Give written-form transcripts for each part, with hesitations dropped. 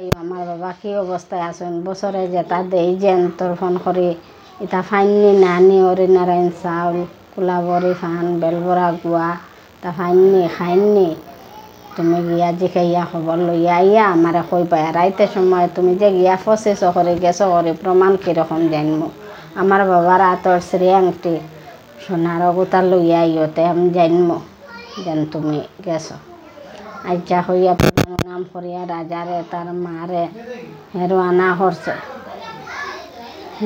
আমার বাবা কি অবস্থায় আছেন বছরে যেটা দেই যেন তোর ফোন করি এটা ফাইননি নানি ওরে নারায়ণ চাউল কুলাবরি ফান বেলবরা গুয়া তা ফাইননি খাইননি তুমি গিয়া জিখাইয়া খবর লইয়া আইয়া আমারে কই পায় রাইতে সময় তুমি যে গিয়া ফসেছ করে গেছো করে প্রমাণ কীরকম জানবো আমার বাবার হাতর শ্রী আংটি সোনার গোতা লইয়া আইতে আমি জানবো যেন তুমি গেছো আইচা হইয়া নাম করিয়া রাজারে তার মারে হেরো আনা করছে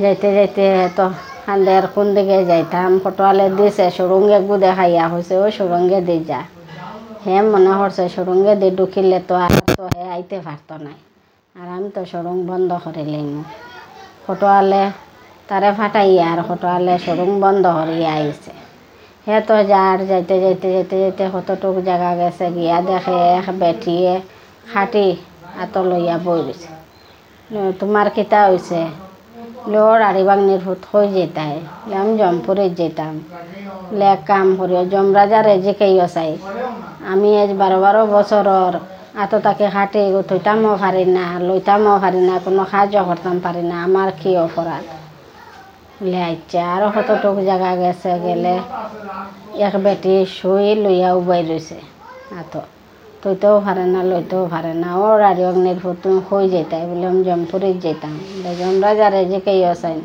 যাইতে যাইতে তো খান্দের কোন দিকে যাইতাম কটোয়ালে দিছে সুরঙ্গে গু দেখাইয়া হয়েছে ওই সুরঙ্গে দি যা হে মনে করছে সুরঙ্গে দি ঢুকিলে তো আর তো হে আইতে পারতো নাই আর আমি তো সুরঙ্গ বন্ধ করে লইমু কটোয়ালে তারে ফাটাইয়া আর কটোয়ালে সুরঙ্গ বন্ধ করিয়া আইছে হে তো যার যাইতে যাইতে যাইতে যাইতে কতটুক জায়গা গেছে গিয়া দেখে এক বেটিয়ে খাটি আত লইয়া বই রয়েছে তোমার কিতা হয়েছে লোর আড়িবাংনির ভূত হয়ে যেতাই আমি জমপুরে যেতাম এক কাম করিও যমরাজারে যে কেউ চাই আমি আজ 12 বছরর আত তাকে খাটি থইতামও পারি না লইতামও পারি না কোনো সাহায্য করতাম পারি না আমার কি অপরাধ বলে আচ্ছা আরও কতটুক জায়গা গেছে গেলে এক বেটি শুই লইয়া উবাই রয়েছে আত তৈতেও পারে না লইতেও পারে না ওর আর অগ্নির ভূত তুমি হয়ে যেতাই বলে আমি জমপুরে যেতাম যমরাজারে যে কেউ চাই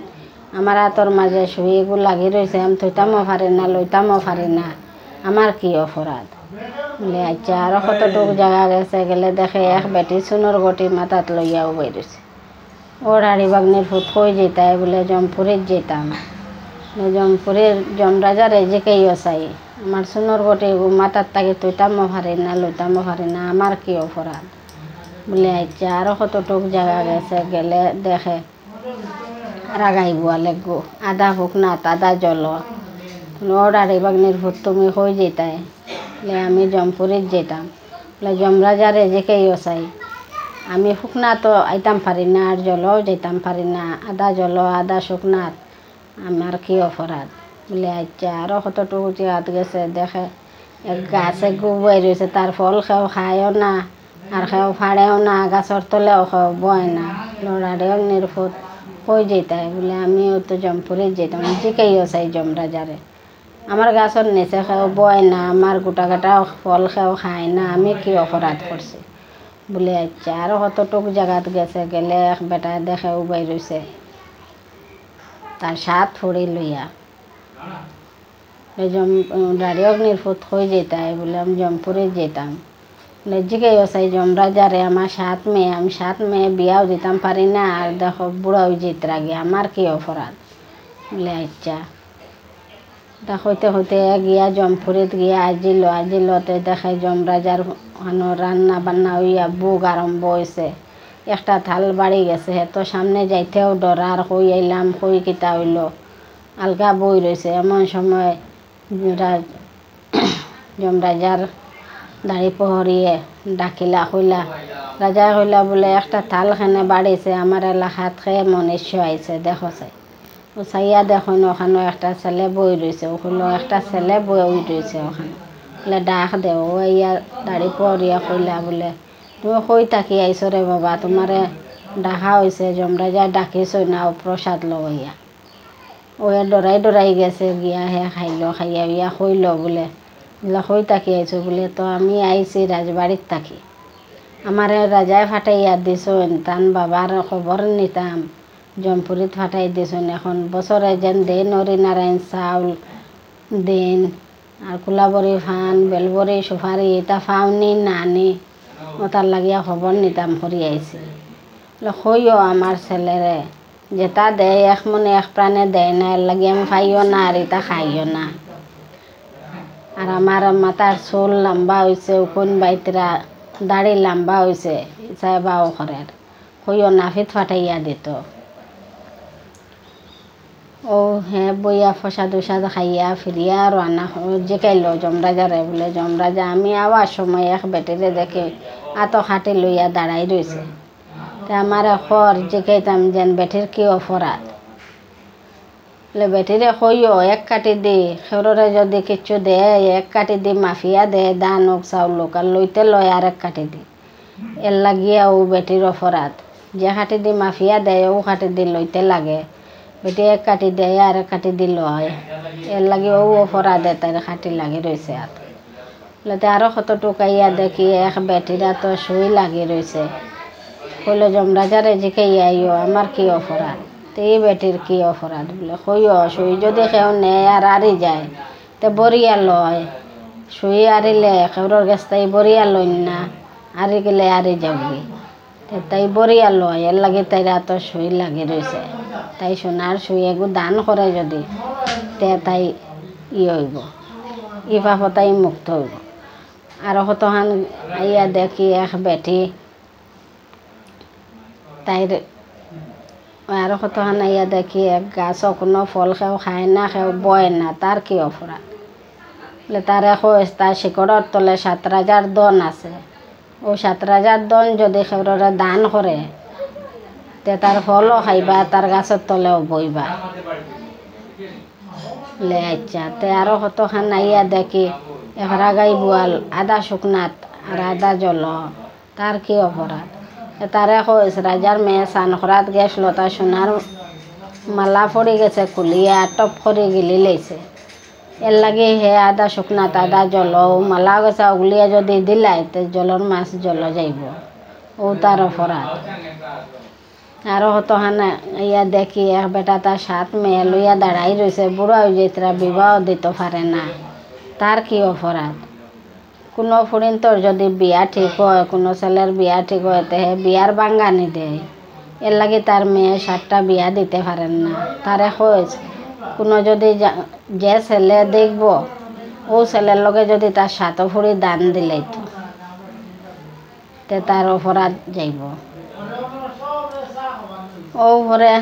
আমার হাতর মাঝে শুইগু লাগি রয়েছে আমি থইতামও পারি না লইতামও পারি না আমার কি অপরাধ বলে আচ্ছা আরও কতটুক জায়গা গেছে গেলে দেখে এক বেটি চুনোর গটি মাথাত লইয়া উবাই রয়েছে ওর হাড়ি বাগ্নির ভূত হয়ে যেতাই বলে জমপুরে যেতাম জমপুরের যমরাজারে যে কেউ চাই আমার সোনর গটি মাথার তাকে তৈতামও পারি না লইতামও পারি না আমার কি অপরাধ বলে আচ্ছা আরও কতটুক জায়গা গেছে গেলে দেখে রাগাই বুয়া লেগো আধা ফুকনাথ আধা জল ওর আড়ি বাগ্নির ভূত তুমি হয়ে যেতাই বলে আমি জমপুরে যেতাম বলে যমরাজারে যে কেউ চাই আমি শুকনা তো আইতাম পারি না আর জলও যেতাম পারি না আধা জল আধা শুকনাথ আমার কি অপরাধ বলে আচ্ছা আরও কতটুকু জায়গাত গেছে দেখে এক গাছে গুবাই রয়েছে তার ফল খেও খায়ও না আর খেও ফাড়েও না গাছর তলেও খেও বয় না লড়ারেও নির্ফুত হয়ে যেতাই বলে আমিও তো জমপুরে যেতাম যে কেউ চাই যমরাজারে আমার গাছর নিচে খেও বয় না আমার গোটা গাটা ফল খেও খায় না আমি কি অপরাধ করছি বলে আচ্ছা আরও কতটুক জায়গাত গেছে গেলে এক বেটা দেখে উবাই রয়েছে তার সাত ফুড়ি লইয়া দাঁড়ি অগ্নির ফুট হয়ে যেতাই বলে আমি জমপুরে যেতাম বলে জিকে চাই যমরাজারে আমার 7 মেয়ে আমি 7 মেয়ে বিয়াও দিতাম পারি না আর দেখো বুড়া হয়ে যেতে আগে আমার কি অপরাধ বলে আচ্ছা তা হইতে হইতে গিয়া জমপুরে গিয়া আজিলতে দেখে যমরাজার রান্না বান্না হইয়া বুক আরম্ভ হয়েছে একটা থাল বাড়ি গেছে তো সামনে যাইতেও ডর আর কই আইলাম কই কিতা হইল আলগা বই রয়েছে এমন সময় যমরাজার দাড়ি পহরিয়ে ডাকিলা কইলা রাজা কইলা বলে একটা থাল খানে বাড়িছে আমার এলাকাত খেয়ে মনুষ্য আইছে দেখো চাই ও চাইয়া দেখুন ওখানে একটা ছেলে বই রয়েছে ওখানে একটা ছেলে বই রয়েছে ওখানে বলে ডাক দে ও ইয়া দাড়ি পহরিয়া কইলা বলে তুমি কই থাকি আইছো রে বাবা তোমারে ডাকা হয়েছে যমরাজা ডাকিছ না ও প্রসাদ লইয়া ও ডরাই গেছে গিয়া হে খাইয়া ইয়া কইল বলে কই থাকি আইছো বলে তো আমি আইছি রাজবাড়ির থাকি আমার রাজায় ফাটাইয়া দিছুন তান বাবার খবর নিতাম জমপুরিত ফাটাই দিছুন এখন বছরে যেন দেন হরি নারায়ণ চাউল দেন আর কুলাবরি ফান বেলবরি সুপারি এটা ফাউনি নানি ও তার লাগিয়া খবর নিতাম করি আইছি কইও আমার ছেলেরে যেটা দেয় এক মনে এক প্রাণে দেয় না এর লাগে আমি খাইও না আর এটা খাইও না আর আমার মাথার চুল লম্বা হয়েছে কোন বাইতরা দাড়ি লম্বা হয়েছে চাইবাও করে কইও নাফিত ফাটাইয়া দিত ও হ্যাঁ বইয়া ফসাদ উসাদ খাইয়া ফিরিয়া আর আনা জিকাইল যমরাজারে বলে যমরাজা আমি আওয়ার সময় এক বেটিরে দেখে আত খাটি লইয়া দাঁড়াই রয়েছে তা আমার খর জিকাইতাম যেন বেটির কি অপরাধ বলে বেটিরে কইও এক কাটি দি খেররে যদি কিছু দে এক কাটি দি মাফিয়া দে দান হোক চাউল হোক আর লইতে লয় আর এক কাটি দি এর লাগিয়া ও বেটির অপরাধ যে খাটি দি মাফিয়া দেয় ও খাটি দি লইতে লাগে বেটি এক কাটি দেয় আর এক কাটি দিল হয় এর লাগে ও অপরাধে তার খাটি লাগি রয়েছে আর বলতে আরও কত টুকাইয়া দেখি এক বেটিরা তো সুই লাগি রয়েছে কইল যমরাজারে জিকাইয়া আইও আমার কি অপরাধ তো এই বেটির কি অপরাধ বলে কইও সুই যদি কেউ নেয় আর আরি যায় তো বরিয়া লয় সুই আরিলে কেউর গেছতাই বরিয়া লইন না আরি গেলে আরি যাবি তাই বরিয়া লয় এর লাগে তাইরা তো সুই লাগি রয়েছে তাই সোনার সুই এগু দান করে যদি তে তাই হইব ই পাপতাই মুক্ত হইব আরও কতখান আইয়া দেখি এক বেটি তাইর আরও কতখান আইয়া দেখি এক গাছ কোনো ফল খেও খায় না খেও বয় না তার কি অপরাধ বলে তার তার শিকড়ের তলে 7,000 দন আছে ও 7,000 দন যদি খেউরে দান করে তে তার ফলও খাইবা তার গাছের তলেও বইবা লে আচ্ছা তে আরও কতখান আইয়া দেখি এক রাগাই বোয়াল আদা শুকনাত আর আদা জল তার কি অপরাধ তারে কইস রাজার মেয়ে স্নান করাত গেছিল তার সোনার মালা পড়ে গেছে কুলিয়া টপ করে গিলি লেছে এর লাগে হে আদা শুকনাত আদা জল মালা গেছে উগলিয়া যদি দিলাই তো জলর মাছ জল যাইব ও তার অপরাধ আরও কতখান ইয়া দেখি এক বেটা তার 7 মেয়ে লইয়া দাঁড়াই রয়েছে বুড়া হয়ে যাইতরা বিবাহ দিতে পারে না তার কি অপরাধ কোনো ফুরিন তোর যদি বিয়া ঠিক হয় কোনো ছেলের বিয়া ঠিক হয় তে বিয়ার বাঙ্গানি দেয় এর লাগে তার মেয়ে 7টা বিয়া দিতে পারেন না তারে কইস কোনো যদি যে ছেলে দেখব ও ছেলের লগে যদি তার 7 ফুরি দান দিলেই তো তার অপরাধ যাইব ও ঘরে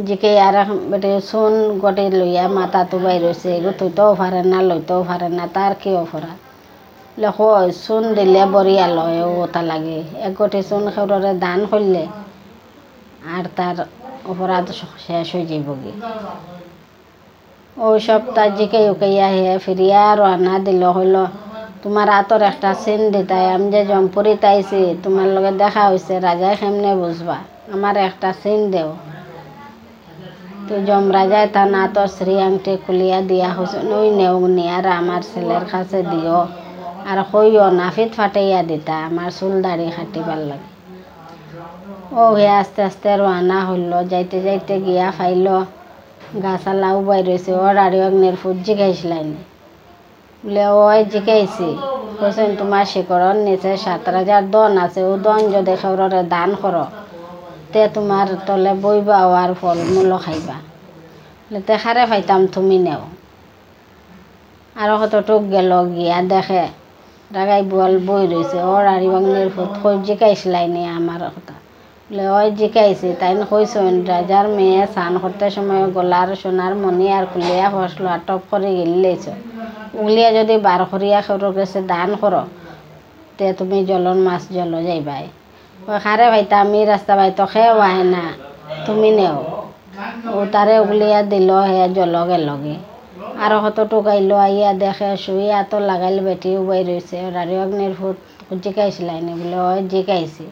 জিকে আর বেটে শুন গোটে লইয়া মাথা তুবাই রয়েছে এগো তুইতেও পারে না লইতেও পারে না তার কি অপরাধ লেখো চুন দিলে বরিয়া লয় ওটা লাগে এক গোটে চুন খেউরে দান করলে আর তার অপরাধ শেষ হয়ে যাব কি ওই সপ্তাহ জিকে উকাইয়া হে ফিরিয়া রানা দিল হইল তোমার হাতর একটা চিন দিতাই আমি যে জম্পুরি তাইছি তোমার লগে দেখা হয়েছে রাজায় কেমনে বুঝবা আমার একটা চিন দেও তো যমরাজায় তা না তো শ্রী আংটি খুলিয়া দিয়া হয়েছে ওই নেও নিয়ার আমার ছেলের কাছে দিও আর কইও নাফিত ফাটাইয়া দিতা আমার চুল দাড়ি কাটিবার লাগে ও হে আস্তে আস্তে রানা হইল যাইতে যাইতে গিয়া ফাইল গাছালাও বাই রয়েছে ওর আর অগ্নের ফুট জিগাইছিলেন বলে ওই জিগাইছি কইছেন তোমার শিকড়র নিচে 7,000 দন আছে ও দন যদি খেউরে দান করো তে তোমার তলে বইবা আর ফল মূল খাইবা তে খারে পাইতাম তুমি নেও আরও কতটুক গেল গিয়া দেখে রাগাই বোয়াল বই রয়েছে ওর আর অগ্নের ফুট কই জিগাইছিলাইনি আমার কথা বলে ওই জিকাইছি তাই কইছেন রাজার মেয়ে স্নান করতে সময় গলার সোনার মণি আর কুলিয়া ফসল আটক করে গিলেছ উগলিয়া যদি 12 করিয়া খেউর কাছে দান করো তে তুমি জলন মাছ জল যাইবাই ওই খারে ভাইতা আমি রাস্তা ভাইতো খেয়ে আয় না তুমি নেও ও তারে উগলিয়া দিল হে জল গেলগে আরও কতটুক আইলো আইয়া দেখে শুই এত লাগাইল বেটি উবাই রয়েছে রাড়ি অগ্নির ফুট জিকাইছিলাইনি বলে ওই জিকাইছি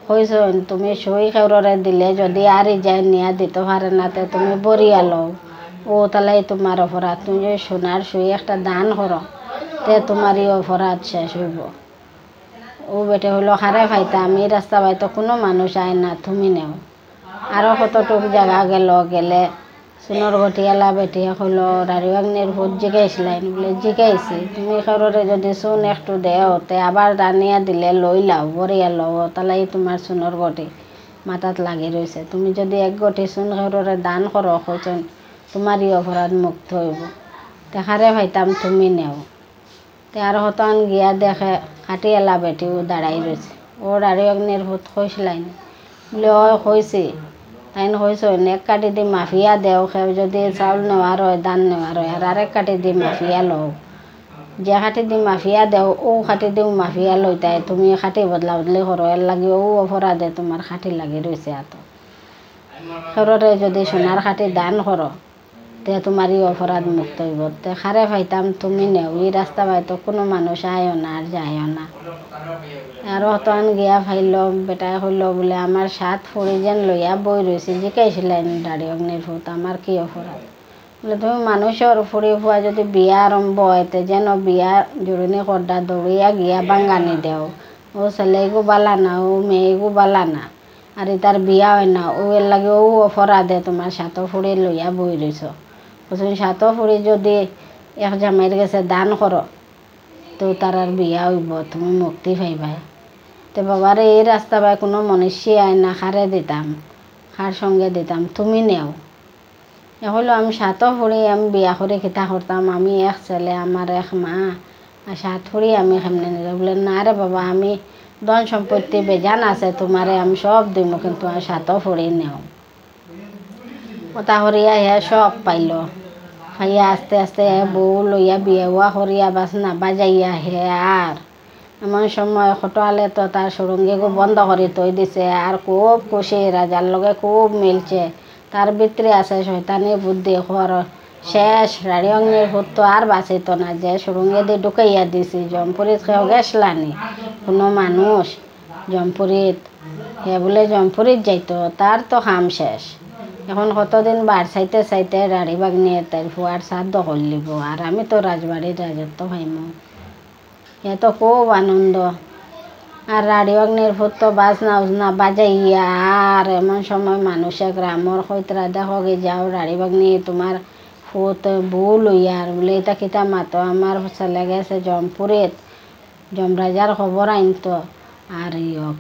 কইছেন তুমি সই খেউরে দিলে যদি আরি যায় নিয়া দিতে পারে না তে তুমি বরিয়া লও ও তালাই তোমার অপরাধ তুমি যদি সোনার সই একটা দান করো তে তোমারই অপরাধ শেষ হইব ও বেটে হইল খারে ভাইতা আমি রাস্তা ভাইতো কোনো মানুষ আয় না তুমি নেও আরও কতটুক জায়গা গেলে সোনর ঘটিয়ালা বেটিয়া হইল রাড়ি অগ্নির ভূত জিগাইছিলেন বলে জিগাইছি তুমি খেউরে যদি চুন একটু দেও তে আবার রানিয়া দিলে লই লাও বরিয়া লও তালাই তোমার সোনর গটি মাথাত লাগি রয়েছে তুমি যদি এক গটি চুন খেউরে দান করো কইছেন তোমারই অপরাধ মুক্ত হইব তে খারে ভাইতাম তুমি নেও তে আর হতান গিয়া দেখে কাটিয়ালা বেটিও দাঁড়াই রয়েছে ও রাড়ি অগ্নির ভূত কইছিলেন বলে ও কইছি তাই কইছো এক কাটি দি মাফিয়া দেও খেয়ে যদি চাউল নেওয়ার হয় দান নেওয়ার হয় আর আরেক কাটি দি মাফিয়া লও যে কাটি দি মাফিয়া দেও ও কাটি দিও মাফিয়া লইতাই তুমি কাটি বদলা বদলি করো এর লাগে ও অপরাধে তোমার কাটি লাগি রয়েছে এত খেউরে যদি সোনার কাটি দান করো তে তোমার এই অপরাধ মুক্ত হইব। তে খারে পাইতাম তুমি নেও, এই রাস্তা পাইতো কোনো মানুষ আয়ও না আর যায়ও না। আর অতন গিয়া ফাইল বেটায় হইল বলে আমার সাত ফুড়ি যেন লইয়া বই রয়েছে, জিকাইছিলেন দাড়ি অগ্নির ভূত আমার কি অপরাধ। বলে তুমি মানুষের ফুড়ি ফুয়া যদি বিয়া আরম্ভ হইতে যেন বিয়া জুড়িনি কর্দা দৌড়িয়া গিয়া বাঙ্গানি দেও, ও ছেলেগু বালা না, ও মেয়েগু বালা না, আর তার বিয়া হয় না, ও এর লাগে ও অপরাধে তোমার সাত ফুড়ি লইয়া বই রইছ। তুমি সাত ফুড়ি যদি এক জামাইয়ের গেছে দান করো তো তার আর বিয়া হইব, তুমি মুক্তি পাইবাই। তো বাবারে এই রাস্তা বাই কোনো মনুষ্যই আয় না, খারে দিতাম, খার সঙ্গে দিতাম, তুমি নেও। হইলো আমি সাত ফুড়ি আমি বিয়া করে খিতা করতাম, আমি এক ছেলে আমার এক মা, আর সাত ফুড়ি আমি কেমনে নিল। বলে না রে বাবা, আমি ধন সম্পত্তি বেজান আছে তোমারে আমি সব দিব, কিন্তু আর সাত ফুড়ি নেও। ওটা করিয়া হে সব পাইল, খাইয়া আস্তে আস্তে বউ লইয়া বিয়া হুয়া করিয়া বাসনা বাজাইয়া হে। আর এমন সময় খটোয়ালে তো তার সুরঙ্গিকে বন্ধ করে তৈ দিছে, আর খুব খুশি, রাজার লগে খুব মিলছে। তার ভিতরে আছে শয়তানি বুদ্ধি খর শেষ। রাড়ি অগ্নির ভূত তো আর বাঁচিত না, যে সুরঙ্গে দিয়ে ঢুকাইয়া দিছি। জমপুরিত কেউ গেছলানি কোনো মানুষ জমপুরিত, হে বলে জমপুরিত যাইতো, তার তো খাম শেষ। এখন কতদিন বার চাইতে চাইতে রাড়ি বাগনিয়ে তাই ফুয়ার শ্রাদ্ধ করলিব, আর আমি তো রাজবাড়ির রাজত্ব পাইমু। এ তো খুব আনন্দ। আর রাড়ি অগ্নির ভূত তো বাজনা উজনা বাজাইয়া। আর এমন সময় মানুষে গ্রামর কইতরা দেখো গে যাও রাড়ি বাগনি তোমার ভূত বউ লইয়া। আর বলে এটা কিতা মাতো, আমার ছেলে গেছে জমপুরিত, যমরাজার খবর আনতো, আর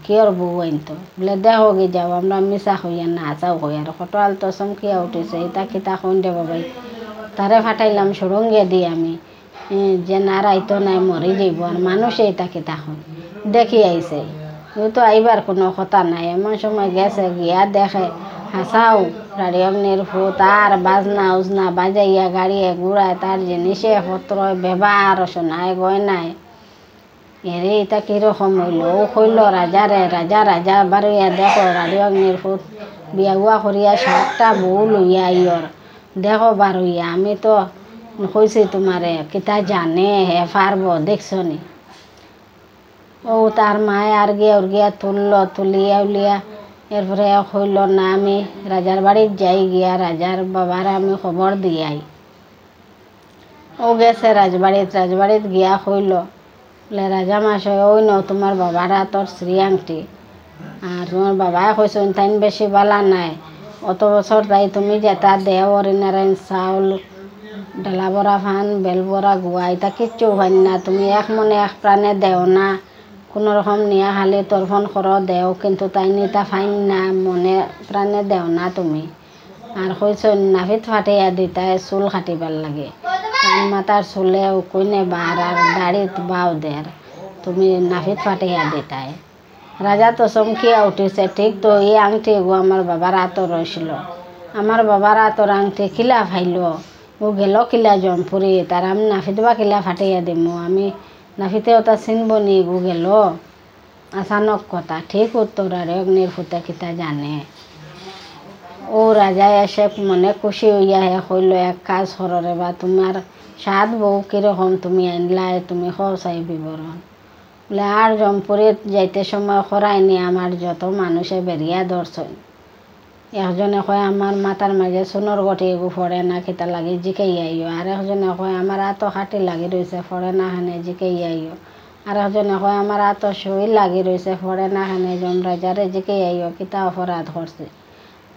কিয়র বউ আনতো। বলে দেখো গে যাও, আমরা মিশা হইয়া না চাও হই। আর খটোয়াল তো চমকিয়া উঠিছে, এটা কিতা কইন দে বাবাই। তারে ফাটাইলাম সুরঙ্গে দিয়ে আমি, যে না রাইতো নাই মরি যাইব, আর মানুষে এটা কিতা কইন দেখি আইছে। তো আইবার কোনো কথা নাই। এমন সময় গেছে গিয়া দেখে হাসাও রাড়ি অগ্নির ভূত, আর বাজনা উজনা বাজাইয়া গাড়িয়ে ঘুরায় তার জিনিসে পত্র ব্যবহার শোনায় গয়নায়। এরে এটা কিরকম হইল। ও কইল রাজারে, রাজা রাজা বারইয়া দেখো রাড়ি অগ্নির ভূত বিয়া হুয়া করিয়া 7টা বউ লইয়া আইয়র, দেখো বারইয়া। আমি তো কইছি তোমারে, কিতা জানে হে পারব দেখছ নি। ও তার মায় আর গিয়া তুলল, তুলিয়া উলিয়া এরপরে হইল না আমি রাজার বাড়ির যাই, গিয়া রাজার বাবার আমি খবর দিয়াই। ও গেছে রাজবাড়িত গিয়া হইল বলে রাজা মাসে ওই ন তোমার বাবারা তোর শ্রী আংটি, আর তোমার বাবাই কইসন তাইন বেশি বালা নাই, অত বছর তাই তুমি যেটা দেও হরিনারায়ণ চাউল ডালা বরা ফান বেল বরা গুয়া এটা কিচ্ছু হয় না, তুমি এক মনে এক প্রাণে দেও না, কোনো রকম নিয়া খালি তর্পণ করো দেও, কিন্তু তাই নিতা ফাইন না, মনে প্রাণে দেও না তুমি। আর কইসন নাভিত ফাটিয়া দিতাই চুল কাটিবার লাগে, কান মাথার চুলে কইনে বার আর দাড়িত বাও দের, তুমি নাভিত ফাটিয়া দিতাই। রাজা তো চমকিয়া উঠিছে, ঠিক তো এই আংটি গো আমার বাবার আতর রয়েছিল, আমার বাবার আতর আংটি কিলা ফাইল, ও গেল কিলা জমপুরি, তার আমি নাফিত বা কিলা ফাটিয়া দিমু, আমি নাফিতে ওটা চিনব নি গো গেল। আচানক কথা, ঠিক উত্তর আর অগ্নির ভূতে কিতা জানে। ও রাজা এসে মনে খুশি হইয়া হে কইল এক কাজ কররে বা তোমার 7 বউ কিরকম তুমি আনলাই, তুমি চাই বিবরণ। বলে আর জমপুরিত যাইতে সময় করাইনি আমার যত মানুষে বেরিয়া ধরছেন। একজনে কয় আমার মাথার মাঝে সোনর গটি এগু ফড়ে না খিতা লাগি জিকাই আইও, আর একজনে কয় আমার আত খাটি লাগি রয়েছে ফড়ে না খানে জিকাই আইও, আর একজনে কয় আমার আত শরীর লাগি রয়েছে ফড়ে না খানে যমরাজারে জিকাই আইও কিতা অপরাধ করছে।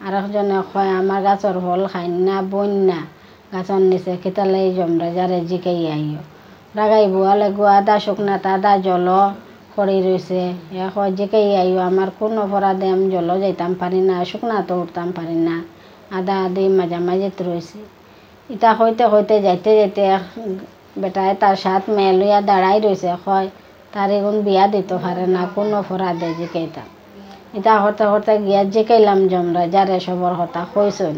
আর একজনে কয় আমার গাছর ফল খাইন না বন্যা গাছর নিচে কিতা লাই যমরাজারে জিকাই আইও। রাগাই বুয়ালে গুয়াদা শুকনা তাদা জল পড়ি রয়েছে, এখন জিকাই আইও আমার কোন অপরাধে আমি জল যাইতাম পারি না, শুকনা তো উঠতাম পারি না, আদা আদি মাঝামাঝিত রয়েছে। ইটা হইতে হইতে যাইতে যাইতে বেটায় তার 7 মেয়ে লইয়া দাঁড়াই রয়েছে, কয় তার এগুন বিয়া দিতে পারে না, কোন অপরাধে জিকাইতাম। ইটা হতে হতে গিয়া জিকাইলাম যমরাজারে সবর কথা কইসন।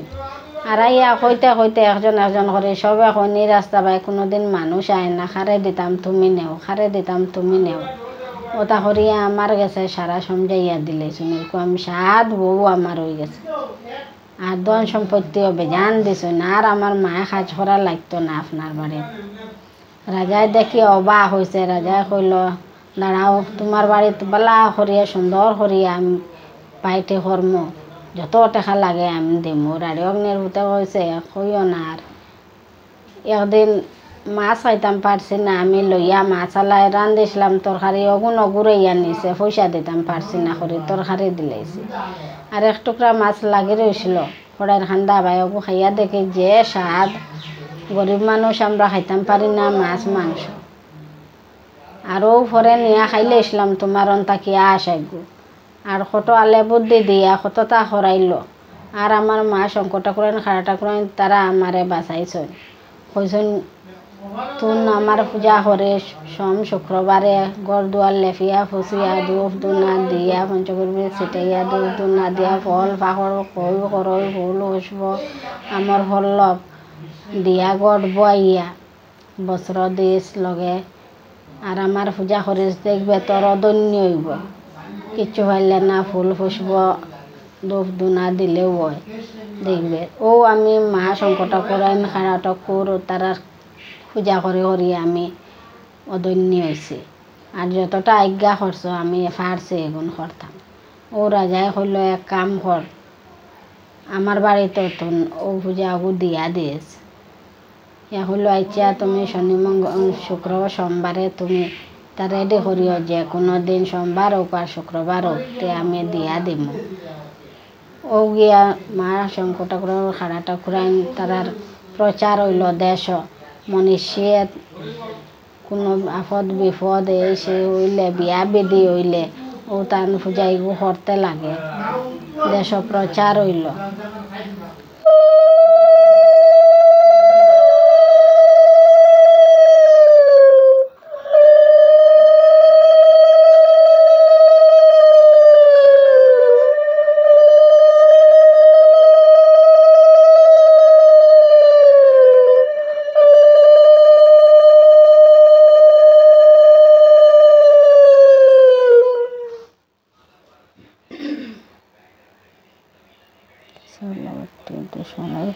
আর আইয়া কইতে কইতে একজন করে সবে কইনি রাস্তা বাই কোনোদিন মানুষ আয় না, খারে দিতাম তুমি নেও, খারে দিতাম তুমি নেও। ওটা করিয়া আমার গেছে সারা সমঝাইয়া দিলে শুনি আমি 7 বউ আমার হয়ে গেছে। আর ধন সম্পত্তিও বেজান দিছেন, আর আমার মায়ে কাজ করা লাগতো না আপনার বাড়ি। রাজায় দেখি অবাক হয়েছে। রাজায় কইল, দাঁড়াও, তোমার বাড়িতে বালা করিয়া সুন্দর করিয়া আমি পাইতে কর্ম, যত টাকা লাগে আমি দিমু। রানী অগ্নির ভূতে কইছে, কইও না। আর একদিন মাছ খাইতাম পারছি না, আমি লইয়া মাছ আলাই রান্ধিছিলাম তরকারি, অগুন অগুড়াইয়া নিছে, পয়সা দিতাম পারছি না করে তরকারি দিলাইছি। আর এক টুকরা মাছ লাগি রয়েছিল কড়াইয়ের খান্দা, ভাই অগু খাইয়া দেখি যে স্বাদ, গরিব মানুষ আমরা খাইতাম পারি না মাছ মাংস। আরও পরে নিয়া খাইলে ইসলাম তোমার অন্তাকি আসাইগু। আর কত আলে বুদ্ধি দিয়া কত তা করাইল। আর আমার মা সংকটা করেন খাড়াটা করেন, তারা আমারে বাঁচাইছেন। কইছেন, তুন আমার পূজা করে সোম শুক্রবারে গড় দুয়ার লেফিয়া ফুসিয়া ধূপ ধুনা দিয়া পঞ্চকর্মী ছিটাইয়া ধূপ ধুনা দিয়া ফল পাকড় কই করই ফুল উসব আমার হল্লভ দিয়া গড় বইয়া বস্ত্র দিস লগে। আর আমার পূজা করিস, দেখবে তোর অদন্য হইব, কিচ্ছু পাইলে না, ফুল ফুসব ধূপ ধুনা দিলেও হয়, দেখবে। ও আমি মা সংকট করেন খাড়াটা কর, তারা পূজা করে করি আমি অদন্য হয়েছি। আর যতটা আজ্ঞা করছো আমি পারছি এগুন করতাম। ও রাজায় কইল, এক কাম কর, আমার বাড়িতে তুন ও পূজা ওগু দিয়া দিস। ইয়া হইল, আচ্ছা তুমি শনি শুক্রবার সোমবারে তুমি তা রেডি করিও, যে কোনো দিন সোমবার হোক আর শুক্রবার হোক, তে আমি দিয়া দিব। ও গিয়া মা সংকট করে খাড়াটা খুরাইন, তারার প্রচার হইল দেশ, মনীষে কোনো আপদ বিপদ এই সে হইলে, বিয়া বিধি হইলে ও তান পূজাইগু করতে লাগে, দেশ প্রচার হইল। সময়